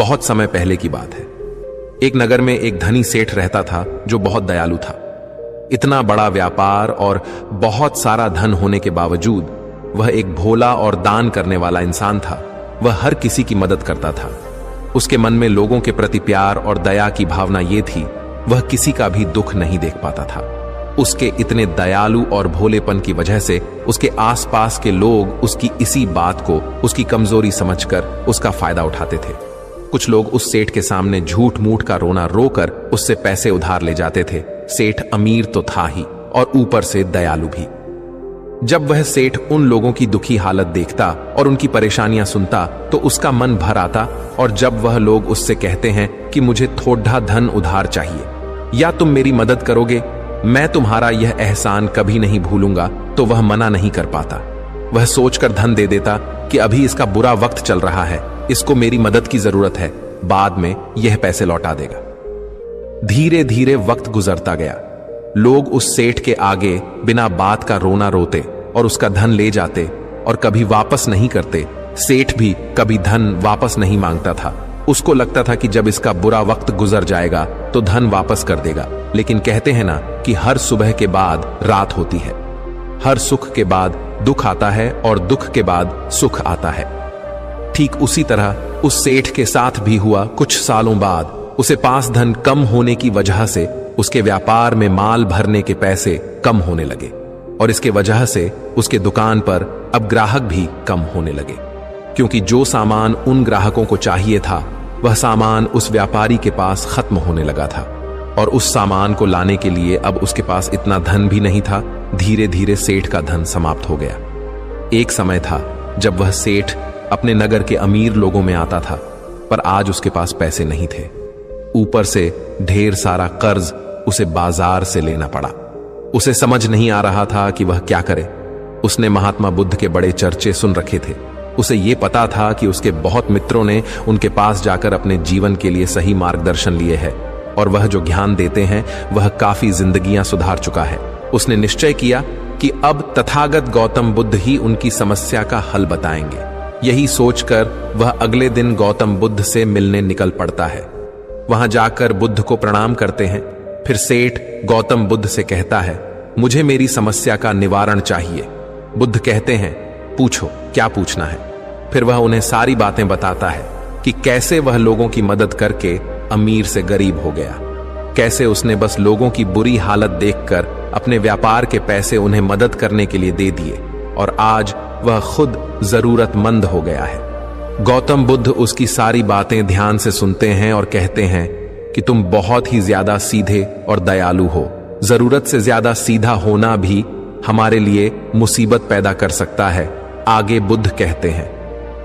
बहुत समय पहले की बात है। एक नगर में एक धनी सेठ रहता था जो बहुत दयालु था। इतना बड़ा व्यापार और बहुत सारा धन होने के बावजूद वह एक भोला और दान करने वाला इंसान था। वह हर किसी की मदद करता था। उसके मन में लोगों के प्रति प्यार और दया की भावना ये थी, वह किसी का भी दुख नहीं देख पाता था। उसके इतने दयालु और भोलेपन की वजह से उसके आसपास के लोग उसकी इसी बात को उसकी कमजोरी समझकर उसका फायदा उठाते थे। कुछ लोग उस सेठ के सामने झूठ मूठ का रोना रोकर उससे पैसे उधार ले जाते थे। सेठ अमीर तो था ही और ऊपर से दयालु भी। जब वह सेठ उन लोगों की दुखी हालत देखता और उनकी परेशानियां सुनता तो उसका मन भर आता, और जब वह लोग उससे कहते हैं कि मुझे थोड़ा धन उधार चाहिए या तुम मेरी मदद करोगे, मैं तुम्हारा यह एहसान कभी नहीं भूलूंगा, तो वह मना नहीं कर पाता। वह सोचकर धन दे देता कि अभी इसका बुरा वक्त चल रहा है, इसको मेरी मदद की जरूरत है, बाद में यह पैसे लौटा देगा। धीरे धीरे वक्त गुजरता गया। लोग उस सेठ के आगे बिना बात का रोना रोते और उसका धन ले जाते और कभी वापस नहीं करते। सेठ भी कभी धन वापस नहीं मांगता था। उसको लगता था कि जब इसका बुरा वक्त गुजर जाएगा तो धन वापस कर देगा। लेकिन कहते हैं ना कि हर सुबह के बाद रात होती है, हर सुख के बाद दुख आता है और दुख के बाद सुख आता है। ठीक उसी तरह उस सेठ के साथ भी हुआ। कुछ सालों बाद उसे पास धन कम होने की वजह से उसके व्यापार में माल भरने के पैसे कम होने लगे और इसके वजह से उसके दुकान पर अब ग्राहक भी कम होने लगे, क्योंकि जो सामान उन ग्राहकों को चाहिए था वह सामान उस व्यापारी के पास खत्म होने लगा था और उस सामान को लाने के लिए अब उसके पास इतना धन भी नहीं था। धीरे धीरे सेठ का धन समाप्त हो गया। एक समय था जब वह सेठ अपने नगर के अमीर लोगों में आता था, पर आज उसके पास पैसे नहीं थे। ऊपर से ढेर सारा कर्ज उसे बाजार से लेना पड़ा। उसे समझ नहीं आ रहा था कि वह क्या करे। उसने महात्मा बुद्ध के बड़े चर्चे सुन रखे थे। उसे यह पता था कि उसके बहुत मित्रों ने उनके पास जाकर अपने जीवन के लिए सही मार्गदर्शन लिए है और वह जो ज्ञान देते हैं वह काफी जिंदगियां सुधार चुका है। उसने निश्चय किया कि अब तथागत गौतम बुद्ध ही उनकी समस्या का हल बताएंगे। यही सोचकर वह अगले दिन गौतम बुद्ध से मिलने निकल पड़ता है। वहां जाकर बुद्ध को प्रणाम करते हैं। फिर सेठ गौतम बुद्ध से कहता है, मुझे मेरी समस्या का निवारण चाहिए। बुद्ध कहते हैं, पूछो, क्या पूछना है। फिर वह उन्हें सारी बातें बताता है कि कैसे वह लोगों की मदद करके अमीर से गरीब हो गया, कैसे उसने बस लोगों की बुरी हालत देखकर अपने व्यापार के पैसे उन्हें मदद करने के लिए दे दिए और आज वह खुद जरूरतमंद हो गया है। गौतम बुद्ध उसकी सारी बातें ध्यान से सुनते हैं और कहते हैं कि तुम बहुत ही ज्यादा सीधे और दयालु हो। जरूरत से ज्यादा सीधा होना भी हमारे लिए मुसीबत पैदा कर सकता है। आगे बुद्ध कहते हैं,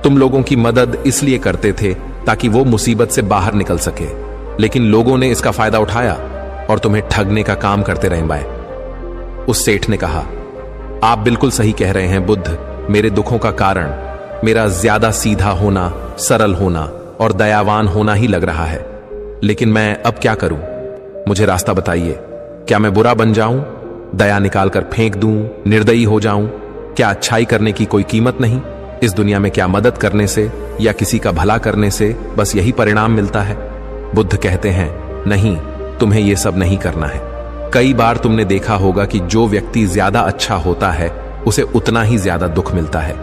तुम लोगों की मदद इसलिए करते थे ताकि वो मुसीबत से बाहर निकल सके, लेकिन लोगों ने इसका फायदा उठाया और तुम्हें ठगने का काम करते रहे बाएं। उस सेठ ने कहा, आप बिल्कुल सही कह रहे हैं बुद्ध। मेरे दुखों का कारण मेरा ज्यादा सीधा होना, सरल होना और दयावान होना ही लग रहा है, लेकिन मैं अब क्या करूं? मुझे रास्ता बताइए। क्या मैं बुरा बन जाऊं, दया निकालकर फेंक दूं, निर्दयी हो जाऊं? क्या अच्छाई करने की कोई कीमत नहीं? इस दुनिया में क्या मदद करने से या किसी का भला करने से बस यही परिणाम मिलता है? बुद्ध कहते हैं, नहीं, तुम्हें यह सब नहीं करना है। कई बार तुमने देखा होगा कि जो व्यक्ति ज्यादा अच्छा होता है उसे उतना ही ज्यादा दुख मिलता है।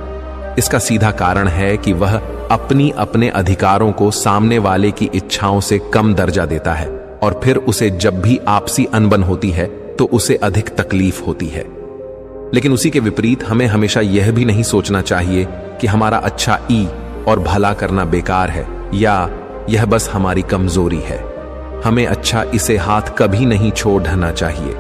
इसका सीधा कारण है कि वह अपने अधिकारों को सामने वाले की इच्छाओं से कम दर्जा देता है और फिर उसे जब भी आपसी अनबन होती है तो उसे अधिक तकलीफ होती है। लेकिन उसी के विपरीत हमें हमेशा यह भी नहीं सोचना चाहिए कि हमारा अच्छा ई और भला करना बेकार है या यह बस हमारी कमजोरी है। हमें अच्छा इसे हाथ कभी नहीं छोड़ना चाहिए।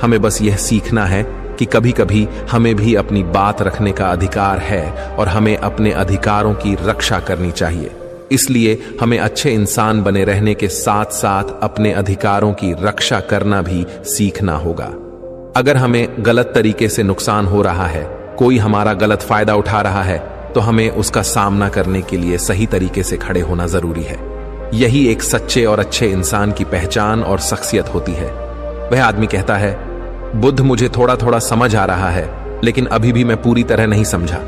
हमें बस यह सीखना है कि कभी कभी हमें भी अपनी बात रखने का अधिकार है और हमें अपने अधिकारों की रक्षा करनी चाहिए। इसलिए हमें अच्छे इंसान बने रहने के साथ साथ अपने अधिकारों की रक्षा करना भी सीखना होगा। अगर हमें गलत तरीके से नुकसान हो रहा है, कोई हमारा गलत फायदा उठा रहा है, तो हमें उसका सामना करने के लिए सही तरीके से खड़े होना जरूरी है। यही एक सच्चे और अच्छे इंसान की पहचान और शख्सियत होती है। वह आदमी कहता है, बुद्ध, मुझे थोड़ा थोड़ा समझ आ रहा है, लेकिन अभी भी मैं पूरी तरह नहीं समझा।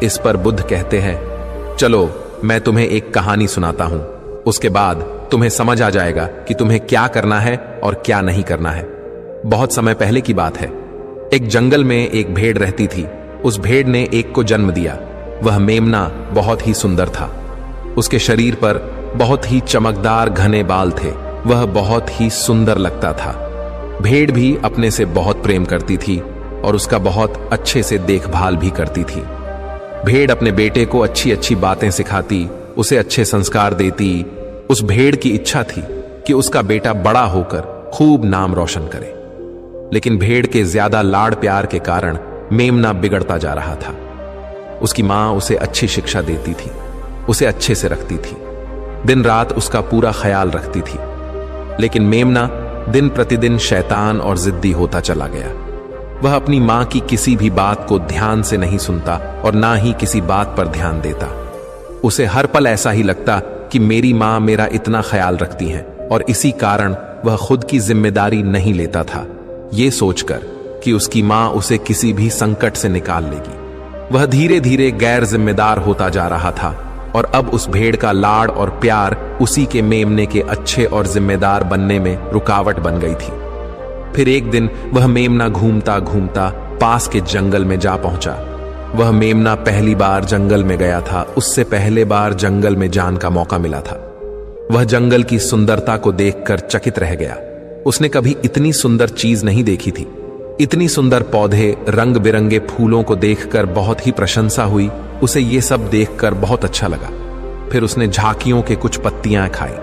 इस पर बुद्ध कहते हैं, चलो मैं तुम्हें एक कहानी सुनाता हूं। उसके बाद तुम्हें समझ आ जाएगा कि तुम्हें क्या करना है और क्या नहीं करना है। बहुत समय पहले की बात है। एक जंगल में एक भेड़ रहती थी। उस भेड़ ने एक को जन्म दिया। वह मेमना बहुत ही सुंदर था। उसके शरीर पर बहुत ही चमकदार घने बाल थे। वह बहुत ही सुंदर लगता था। भेड़ भी अपने से बहुत प्रेम करती थी और उसका बहुत अच्छे से देखभाल भी करती थी। भेड़ अपने बेटे को अच्छी अच्छी बातें सिखाती, उसे अच्छे संस्कार देती। उस भेड़ की इच्छा थी कि उसका बेटा बड़ा होकर खूब नाम रोशन करे। लेकिन भेड़ के ज्यादा लाड़ प्यार के कारण मेमना बिगड़ता जा रहा था। उसकी मां उसे अच्छी शिक्षा देती थी, उसे अच्छे से रखती थी, दिन रात उसका पूरा ख्याल रखती थी। लेकिन मेमना दिन प्रतिदिन शैतान और जिद्दी होता चला गया। वह अपनी मां की किसी भी बात को ध्यान से नहीं सुनता और ना ही किसी बात पर ध्यान देता। उसे हर पल ऐसा ही लगता कि मेरी मां मेरा इतना ख्याल रखती हैं और इसी कारण वह खुद की जिम्मेदारी नहीं लेता था, ये सोचकर कि उसकी मां उसे किसी भी संकट से निकाल लेगी। वह धीरे धीरे गैर जिम्मेदार होता जा रहा था और अब उस भेड़ का लाड़ और प्यार उसी के मेमने के अच्छे और जिम्मेदार बनने में रुकावट बन गई थी। फिर एक दिन वह मेमना घूमता घूमता पास के जंगल में जा पहुंचा। वह मेमना पहली बार जंगल में गया था। उससे पहले बार जंगल में जाने का मौका मिला था। वह जंगल की सुंदरता को देखकर चकित रह गया। उसने कभी इतनी सुंदर चीज नहीं देखी थी। इतनी सुंदर पौधे, रंग बिरंगे फूलों को देखकर बहुत ही प्रशंसा हुई। उसे ये सब देखकर बहुत अच्छा लगा। फिर उसने झांकियों के कुछ पत्तियां खाई।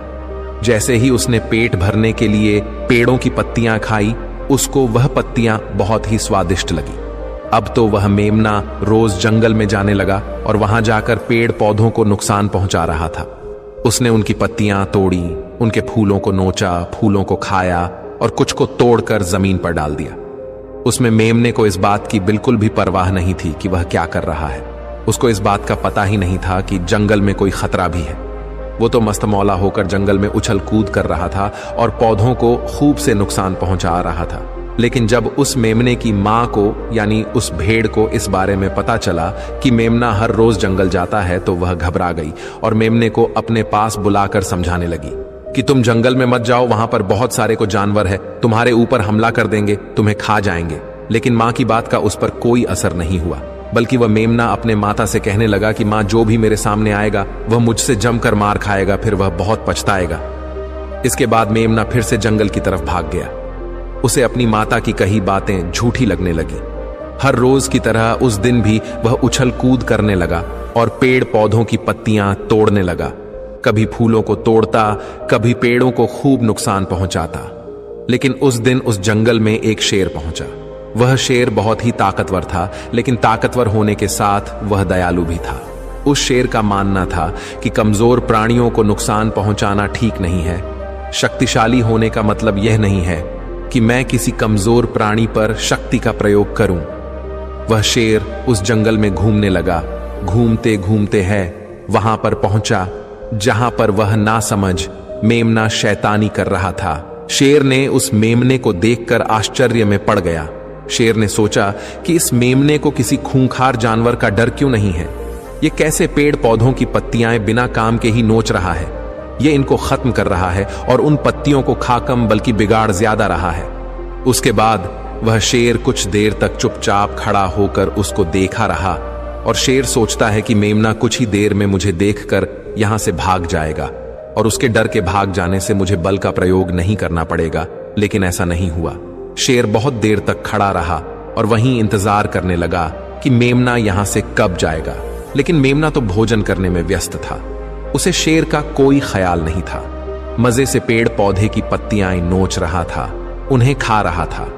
जैसे ही उसने पेट भरने के लिए पेड़ों की पत्तियां खाई, उसको वह पत्तियां बहुत ही स्वादिष्ट लगी। अब तो वह मेमना रोज जंगल में जाने लगा और वहां जाकर पेड़ पौधों को नुकसान पहुंचा रहा था। उसने उनकी पत्तियां तोड़ी, उनके फूलों को नोचा, फूलों को खाया और कुछ को तोड़कर जमीन पर डाल दिया। उसमें मेमने को इस बात की बिल्कुल भी परवाह नहीं थी कि वह क्या कर रहा है। उसको इस बात का पता ही नहीं था कि जंगल में कोई खतरा भी है। वो तो मस्त मौला होकर जंगल में उछल कूद कर रहा था और पौधों को खूब से नुकसान पहुंचा रहा था। लेकिन जब उस मेमने की मां को यानी उस भेड़ को इस बारे में पता चला कि मेमना हर रोज जंगल जाता है, तो वह घबरा गई और मेमने को अपने पास बुलाकर समझाने लगी कि तुम जंगल में मत जाओ, वहां पर बहुत सारे को जानवर है, तुम्हारे ऊपर हमला कर देंगे, तुम्हें खा जाएंगे। लेकिन मां की बात का उस पर कोई असर नहीं हुआ, बल्कि वह मेमना अपने माता से कहने लगा कि मां, जो भी मेरे सामने आएगा वह मुझसे जमकर मार खाएगा, फिर वह बहुत पछताएगा। इसके बाद मेमना फिर से जंगल की तरफ भाग गया। उसे अपनी माता की कही बातें झूठी लगने लगी। हर रोज की तरह उस दिन भी वह उछल कूद करने लगा और पेड़ पौधों की पत्तियां तोड़ने लगा। कभी फूलों को तोड़ता, कभी पेड़ों को खूब नुकसान पहुंचाता। लेकिन उस दिन उस जंगल में एक शेर पहुंचा। वह शेर बहुत ही ताकतवर था, लेकिन ताकतवर होने के साथ वह दयालु भी था। उस शेर का मानना था कि कमजोर प्राणियों को नुकसान पहुंचाना ठीक नहीं है। शक्तिशाली होने का मतलब यह नहीं है कि मैं किसी कमजोर प्राणी पर शक्ति का प्रयोग करूं। वह शेर उस जंगल में घूमने लगा। घूमते घूमते है वहां पर पहुंचा जहां पर वह नासमझ मेमना शैतानी कर रहा था। शेर ने उस मेमने को देखकर आश्चर्य में पड़ गया। शेर ने सोचा कि इस मेमने को किसी खूंखार जानवर का डर क्यों नहीं है। ये कैसे पेड़ पौधों की पत्तियां बिना काम के ही नोच रहा है। ये इनको खत्म कर रहा है और उन पत्तियों को खाकम बल्कि बिगाड़ ज्यादा रहा है। उसके बाद वह शेर कुछ देर तक चुपचाप खड़ा होकर उसको देखा रहा और शेर सोचता है कि मेमना कुछ ही देर में मुझे देखकर यहां से भाग जाएगा और उसके डर के भाग जाने से मुझे बल का प्रयोग नहीं करना पड़ेगा। लेकिन ऐसा नहीं हुआ। शेर बहुत देर तक खड़ा रहा और वहीं इंतजार करने लगा कि मेमना यहां से कब जाएगा। लेकिन मेमना तो भोजन करने में व्यस्त था। उसे शेर का कोई ख्याल नहीं था। मजे से पेड़ पौधे की पत्तियां नोच रहा था, उन्हें खा रहा था,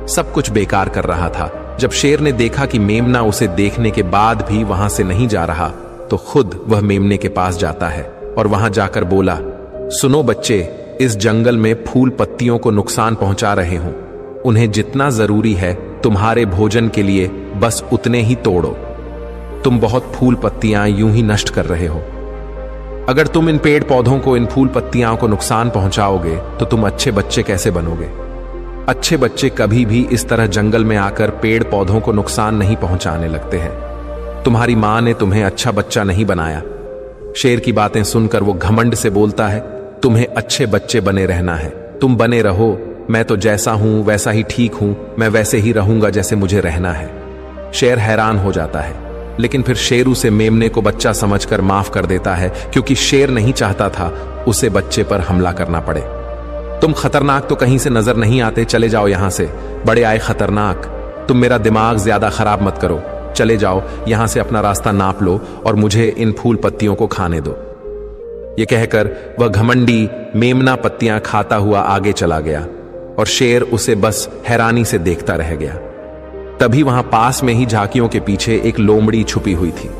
सब कुछ बेकार कर रहा था। जब शेर ने देखा कि मेमना उसे देखने के बाद भी वहां से नहीं जा रहा, तो खुद वह मेमने के पास जाता है और वहां जाकर बोला, सुनो बच्चे, इस जंगल में फूल पत्तियों को नुकसान पहुंचा रहे हो। उन्हें जितना जरूरी है तुम्हारे भोजन के लिए बस उतने ही तोड़ो। तुम बहुत फूल पत्तियां यूं ही नष्ट कर रहे हो। अगर तुम इन पेड़ पौधों को, इन फूल पत्तियां को नुकसान पहुंचाओगे तो तुम अच्छे बच्चे कैसे बनोगे। अच्छे बच्चे कभी भी इस तरह जंगल में आकर पेड़ पौधों को नुकसान नहीं पहुंचाने लगते हैं। तुम्हारी मां ने तुम्हें अच्छा बच्चा नहीं बनाया। शेर की बातें सुनकर वो घमंड से बोलता है, तुम्हें अच्छे बच्चे बने रहना है, तुम बने रहो, मैं तो जैसा हूं वैसा ही ठीक हूं, मैं वैसे ही रहूंगा जैसे मुझे रहना है। शेर हैरान हो जाता है, लेकिन फिर शेर उसे मेमने को बच्चा समझकर माफ कर देता है, क्योंकि शेर नहीं चाहता था उसे बच्चे पर हमला करना पड़े। तुम खतरनाक तो कहीं से नजर नहीं आते, चले जाओ यहां से, बड़े आए खतरनाक, तुम मेरा दिमाग ज्यादा खराब मत करो, चले जाओ यहां से, अपना रास्ता नाप लो और मुझे इन फूल पत्तियों को खाने दो। ये कहकर वह घमंडी मेमना पत्तियां खाता हुआ आगे चला गया और शेर उसे बस हैरानी से देखता रह गया। तभी वहां पास में ही झांकियों के पीछे एक लोमड़ी छुपी हुई थी।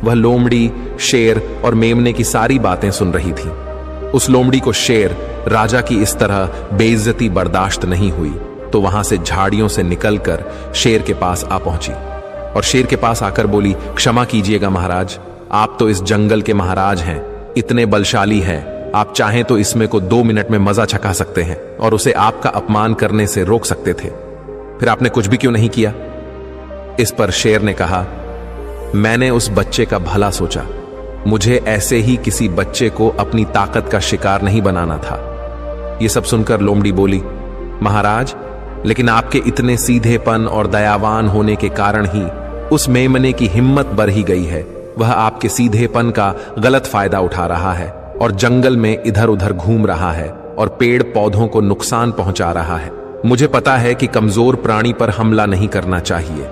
वह लोमड़ी शेर और मेमने की सारी बातें सुन रही थी। उस लोमड़ी को शेर राजा की इस तरह बेइज्जती बर्दाश्त नहीं हुई, तो वहां से झाड़ियों से निकलकर शेर के पास आ पहुंची और शेर के पास आकर बोली, क्षमा कीजिएगा महाराज, आप तो इस जंगल के महाराज हैं, इतने बलशाली हैं, आप चाहें तो इसमें को 2 मिनट में मजा चखा सकते हैं और उसे आपका अपमान करने से रोक सकते थे, फिर आपने कुछ भी क्यों नहीं किया? इस पर शेर ने कहा, मैंने उस बच्चे का भला सोचा, मुझे ऐसे ही किसी बच्चे को अपनी ताकत का शिकार नहीं बनाना था। यह सब सुनकर लोमड़ी बोली, महाराज, लेकिन आपके इतने सीधेपन और दयावान होने के कारण ही उस मेमने की हिम्मत बढ़ ही गई है। वह आपके सीधेपन का गलत फायदा उठा रहा है और जंगल में इधर उधर घूम रहा है और पेड़ पौधों को नुकसान पहुंचा रहा है। मुझे पता है कि कमजोर प्राणी पर हमला नहीं करना चाहिए,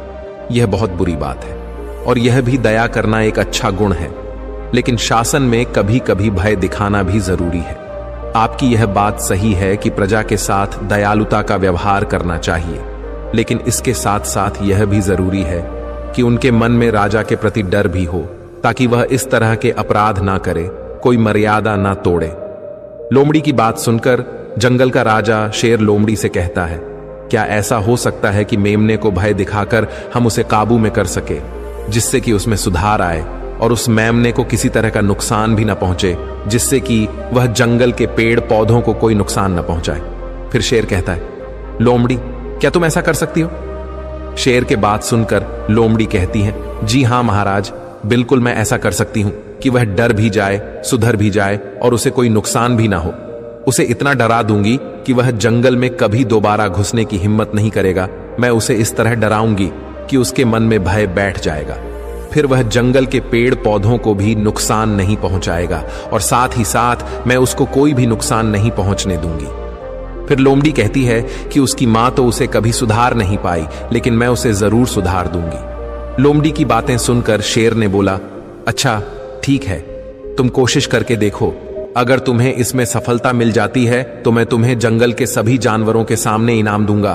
यह बहुत बुरी बात है, और यह भी दया करना एक अच्छा गुण है, लेकिन शासन में कभी कभी भय दिखाना भी जरूरी है। आपकी यह बात सही है कि प्रजा के साथ दयालुता का व्यवहार करना चाहिए, लेकिन इसके साथ साथ यह भी जरूरी है कि उनके मन में राजा के प्रति डर भी हो, ताकि वह इस तरह के अपराध ना करे, कोई मर्यादा ना तोड़े। लोमड़ी की बात सुनकर जंगल का राजा शेर लोमड़ी से कहता है, क्या ऐसा हो सकता है कि मेमने को भय दिखाकर हम उसे काबू में कर सके, जिससे कि उसमें सुधार आए और उस मेमने को किसी तरह का नुकसान भी ना पहुंचे, जिससे कि वह जंगल के पेड़ पौधों को कोई नुकसान ना पहुंचाए? फिर शेर कहता है, लोमड़ी, क्या तुम ऐसा कर सकती हो? शेर के बात सुनकर लोमड़ी कहती है, जी हां महाराज, बिल्कुल मैं ऐसा कर सकती हूं कि वह डर भी जाए, सुधर भी जाए और उसे कोई नुकसान भी ना हो। उसे इतना डरा दूंगी कि वह जंगल में कभी दोबारा घुसने की हिम्मत नहीं करेगा। मैं उसे इस तरह डराऊंगी कि उसके मन में भय बैठ जाएगा, फिर वह जंगल के पेड़ पौधों को भी नुकसान नहीं पहुंचाएगा और साथ ही साथ मैं उसको कोई भी नुकसान नहीं पहुंचने दूंगी। फिर लोमड़ी कहती है कि उसकी मां तो उसे कभी सुधार नहीं पाई, लेकिन मैं उसे जरूर सुधार दूंगी। लोमड़ी की बातें सुनकर शेर ने बोला, अच्छा ठीक है, तुम कोशिश करके देखो, अगर तुम्हें इसमें सफलता मिल जाती है तो मैं तुम्हें जंगल के सभी जानवरों के सामने इनाम दूंगा।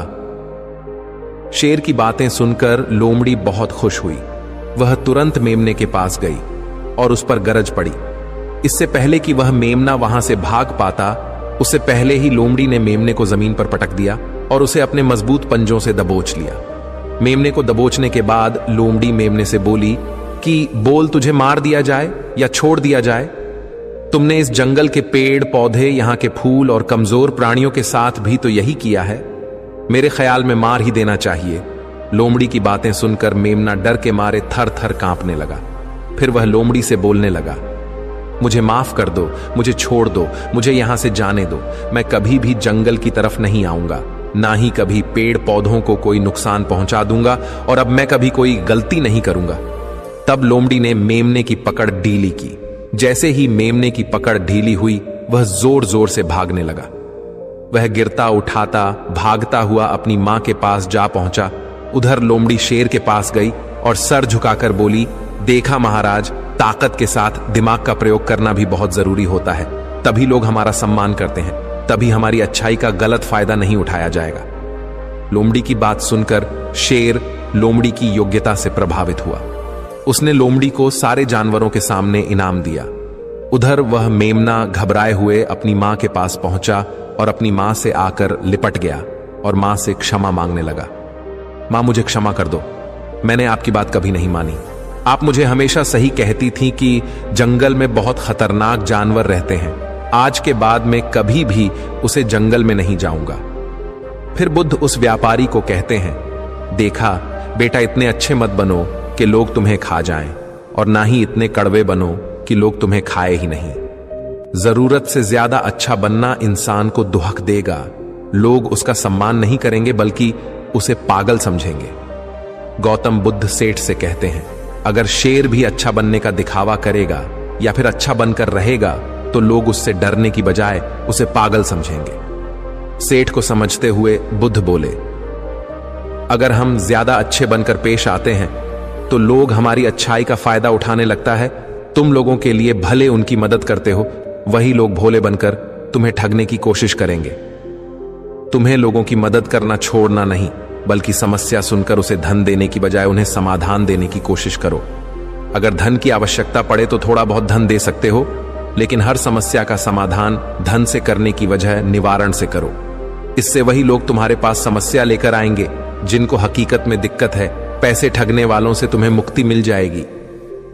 शेर की बातें सुनकर लोमड़ी बहुत खुश हुई। वह तुरंत मेमने के पास गई और उस पर गरज पड़ी। इससे पहले कि वह मेमना वहां से भाग पाता, उससे पहले ही लोमड़ी ने मेमने को जमीन पर पटक दिया और उसे अपने मजबूत पंजों से दबोच लिया। मेमने को दबोचने के बाद लोमड़ी मेमने से बोली कि बोल, तुझे मार दिया जाए या छोड़ दिया जाए? तुमने इस जंगल के पेड़ पौधे, यहाँ के फूल और कमजोर प्राणियों के साथ भी तो यही किया है। मेरे ख्याल में मार ही देना चाहिए। लोमड़ी की बातें सुनकर मेमना डर के मारे थर थर कांपने लगा। फिर वह लोमड़ी से बोलने लगा, मुझे माफ कर दो, मुझे छोड़ दो, मुझे यहां से जाने दो। मैं कभी भी जंगल की तरफ नहीं आऊंगा, ना ही कभी पेड़ पौधों को कोई नुकसान पहुंचा दूंगा, और अब मैं कभी कोई गलती नहीं करूंगा। तब लोमड़ी ने मेमने की पकड़ ढीली की। जैसे ही मेमने की पकड़ ढीली हुई, वह जोर जोर से भागने लगा। वह गिरता उठाता भागता हुआ अपनी मां के पास जा पहुंचा। उधर लोमड़ी शेर के पास गई और सर झुकाकर बोली, देखा महाराज, ताकत के साथ दिमाग का प्रयोग करना भी बहुत जरूरी होता है, तभी लोग हमारा सम्मान करते हैं, तभी हमारी अच्छाई का गलत फायदा नहीं उठाया जाएगा। लोमड़ी की बात सुनकर शेर लोमड़ी की योग्यता से प्रभावित हुआ। उसने लोमड़ी को सारे जानवरों के सामने इनाम दिया। उधर वह मेमना घबराए हुए अपनी मां के पास पहुंचा और अपनी मां से आकर लिपट गया और मां से क्षमा मांगने लगा। मां, मुझे क्षमा कर दो, मैंने आपकी बात कभी नहीं मानी। आप मुझे हमेशा सही कहती थी कि जंगल में बहुत खतरनाक जानवर रहते हैं। आज के बाद मैं कभी भी उसे जंगल में नहीं जाऊंगा। फिर बुद्ध उस व्यापारी को कहते हैं, देखा बेटा, इतने अच्छे मत बनो कि लोग तुम्हें खा जाएं, और ना ही इतने कड़वे बनो कि लोग तुम्हें खाए ही नहीं। जरूरत से ज्यादा अच्छा बनना इंसान को दुहक देगा। लोग उसका सम्मान नहीं करेंगे बल्कि उसे पागल समझेंगे। गौतम बुद्ध सेठ से कहते हैं, अगर शेर भी अच्छा बनने का दिखावा करेगा या फिर अच्छा बनकर रहेगा तो लोग उससे डरने की बजाय उसे पागल समझेंगे। सेठ को समझते हुए बुद्ध बोले, अगर हम ज्यादा अच्छे बनकर पेश आते हैं तो लोग हमारी अच्छाई का फायदा उठाने लगता है। तुम लोगों के लिए भले उनकी मदद करते हो, वही लोग भोले बनकर तुम्हें ठगने की कोशिश करेंगे। तुम्हें लोगों की मदद करना छोड़ना नहीं, बल्कि समस्या सुनकर उसे धन देने की बजाय उन्हें समाधान देने की कोशिश करो। अगर धन की आवश्यकता पड़े तो थोड़ा बहुत धन दे सकते हो, लेकिन हर समस्या का समाधान धन से करने की वजह निवारण से करो। इससे वही लोग तुम्हारे पास समस्या लेकर आएंगे जिनको हकीकत में दिक्कत है। पैसे ठगने वालों से तुम्हें मुक्ति मिल जाएगी।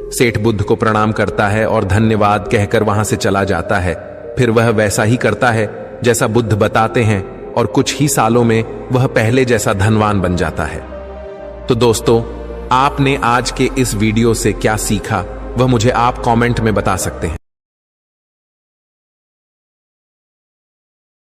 सेठ बुद्ध को प्रणाम करता है और धन्यवाद कहकर वहां से चला जाता है। फिर वह वैसा ही करता है जैसा बुद्ध बताते हैं और कुछ ही सालों में वह पहले जैसा धनवान बन जाता है। तो दोस्तों, आपने आज के इस वीडियो से क्या सीखा वह मुझे आप कमेंट में बता सकते हैं।